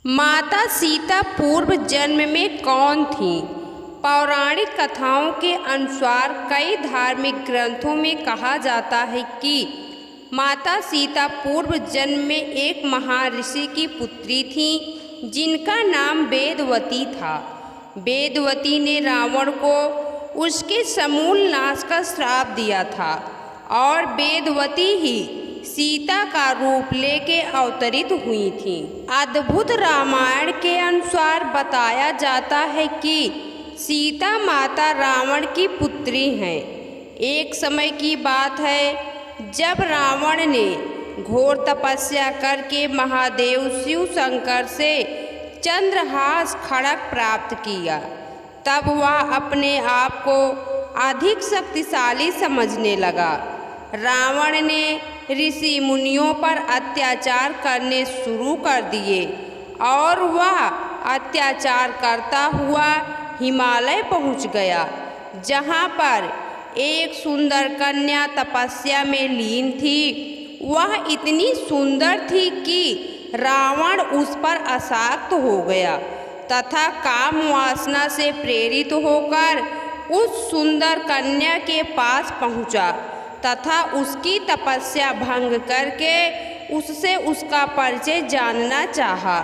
माता सीता पूर्व जन्म में कौन थीं? पौराणिक कथाओं के अनुसार कई धार्मिक ग्रंथों में कहा जाता है कि माता सीता पूर्व जन्म में एक महर्षि की पुत्री थीं जिनका नाम वेदवती था। वेदवती ने रावण को उसके समूल नाश का श्राप दिया था और वेदवती ही सीता का रूप लेके अवतरित हुई थी। अद्भुत रामायण के अनुसार बताया जाता है कि सीता माता रावण की पुत्री हैं। एक समय की बात है जब रावण ने घोर तपस्या करके महादेव शिव शंकर से चंद्रहास खड्ग प्राप्त किया। तब वह अपने आप को अधिक शक्तिशाली समझने लगा। रावण ने ऋषि मुनियों पर अत्याचार करने शुरू कर दिए और वह अत्याचार करता हुआ हिमालय पहुंच गया, जहां पर एक सुंदर कन्या तपस्या में लीन थी। वह इतनी सुंदर थी कि रावण उस पर आसक्त हो गया तथा काम वासना से प्रेरित होकर उस सुंदर कन्या के पास पहुंचा तथा उसकी तपस्या भंग करके उससे उसका परिचय जानना चाहा।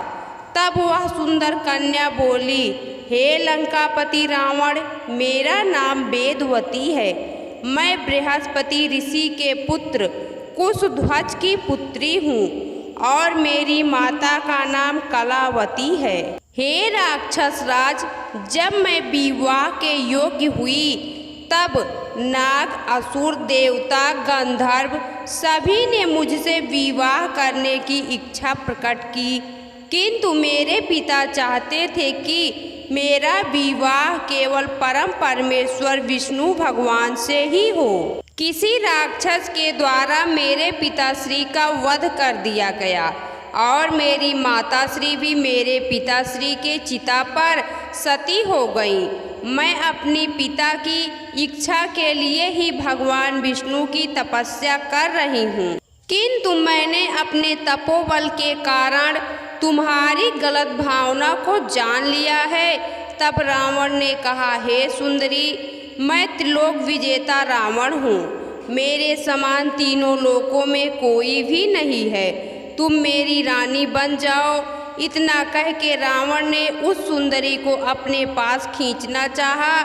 तब वह सुंदर कन्या बोली, हे लंकापति रावण, मेरा नाम वेदवती है। मैं बृहस्पति ऋषि के पुत्र कुशध्वज की पुत्री हूँ और मेरी माता का नाम कलावती है। हे राक्षस राज, जब मैं विवाह के योग्य हुई तब नाग, असुर, देवता, गंधर्व सभी ने मुझसे विवाह करने की इच्छा प्रकट की, किंतु मेरे पिता चाहते थे कि मेरा विवाह केवल परम परमेश्वर विष्णु भगवान से ही हो। किसी राक्षस के द्वारा मेरे पिताश्री का वध कर दिया गया और मेरी माताश्री भी मेरे पिताश्री के चिता पर सती हो गई। मैं अपनी पिता की इच्छा के लिए ही भगवान विष्णु की तपस्या कर रही हूँ, किंतु मैंने अपने तपोबल के कारण तुम्हारी गलत भावना को जान लिया है। तब रावण ने कहा, हे सुंदरी, मैं त्रिलोक विजेता रावण हूँ। मेरे समान तीनों लोकों में कोई भी नहीं है। तुम मेरी रानी बन जाओ। इतना कह के रावण ने उस सुंदरी को अपने पास खींचना चाहा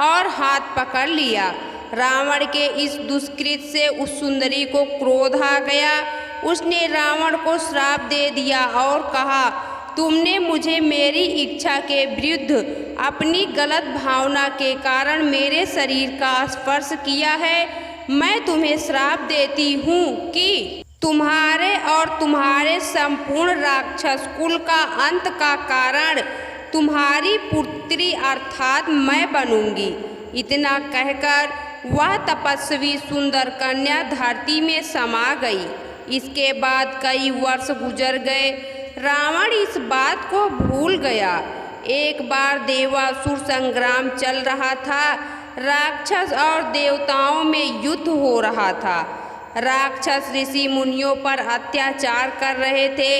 और हाथ पकड़ लिया। रावण के इस दुष्कृत से उस सुंदरी को क्रोध आ गया। उसने रावण को श्राप दे दिया और कहा, तुमने मुझे मेरी इच्छा के विरुद्ध अपनी गलत भावना के कारण मेरे शरीर का स्पर्श किया है। मैं तुम्हें श्राप देती हूँ कि तुम्हारे और तुम्हारे संपूर्ण राक्षस कुल का अंत का कारण तुम्हारी पुत्री अर्थात मैं बनूंगी। इतना कहकर वह तपस्वी सुंदर कन्या धरती में समा गई। इसके बाद कई वर्ष गुजर गए। रावण इस बात को भूल गया। एक बार देवासुर संग्राम चल रहा था। राक्षस और देवताओं में युद्ध हो रहा था। राक्षस ऋषि मुनियों पर अत्याचार कर रहे थे।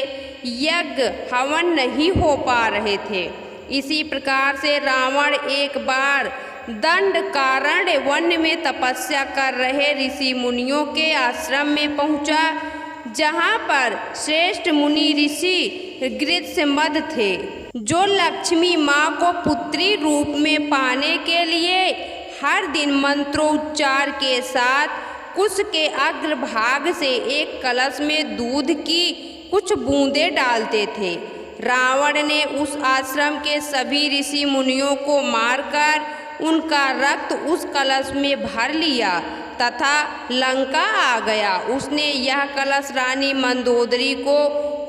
यज्ञ हवन नहीं हो पा रहे थे। इसी प्रकार से रावण एक बार दंडकारण्य वन में तपस्या कर रहे ऋषि मुनियों के आश्रम में पहुंचा, जहां पर श्रेष्ठ मुनि ऋषि गृत्समद थे, जो लक्ष्मी माँ को पुत्री रूप में पाने के लिए हर दिन मंत्रोच्चार के साथ कुश के अग्रभाग से एक कलश में दूध की कुछ बूंदें डालते थे। रावण ने उस आश्रम के सभी ऋषि मुनियों को मारकर उनका रक्त उस कलश में भर लिया तथा लंका आ गया। उसने यह कलश रानी मंदोदरी को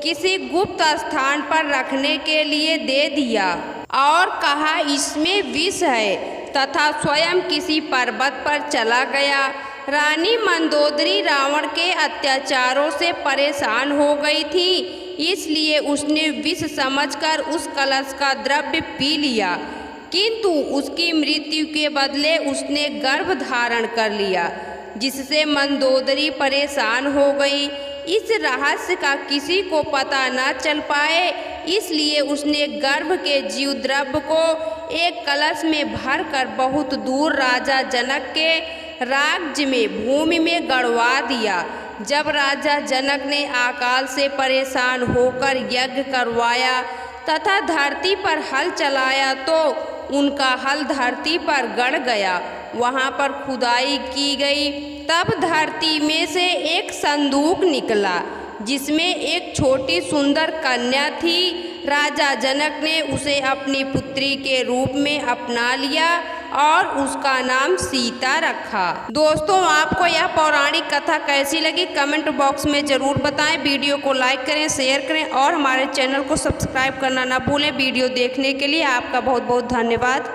किसी गुप्त स्थान पर रखने के लिए दे दिया और कहा, इसमें विष है, तथा स्वयं किसी पर्वत पर चला गया। रानी मंदोदरी रावण के अत्याचारों से परेशान हो गई थी, इसलिए उसने विष समझकर उस कलश का द्रव्य पी लिया, किंतु उसकी मृत्यु के बदले उसने गर्भ धारण कर लिया, जिससे मंदोदरी परेशान हो गई। इस रहस्य का किसी को पता न चल पाए इसलिए उसने गर्भ के जीवद्रव्य को एक कलश में भरकर बहुत दूर राजा जनक के राज्य में भूमि में गड़वा दिया। जब राजा जनक ने अकाल से परेशान होकर यज्ञ करवाया तथा धरती पर हल चलाया तो उनका हल धरती पर गड़ गया। वहाँ पर खुदाई की गई, तब धरती में से एक संदूक निकला जिसमें एक छोटी सुंदर कन्या थी। राजा जनक ने उसे अपनी पुत्री के रूप में अपना लिया और उसका नाम सीता रखा। दोस्तों, आपको यह पौराणिक कथा कैसी लगी कमेंट बॉक्स में ज़रूर बताएं। वीडियो को लाइक करें, शेयर करें और हमारे चैनल को सब्सक्राइब करना ना भूलें। वीडियो देखने के लिए आपका बहुत बहुत धन्यवाद।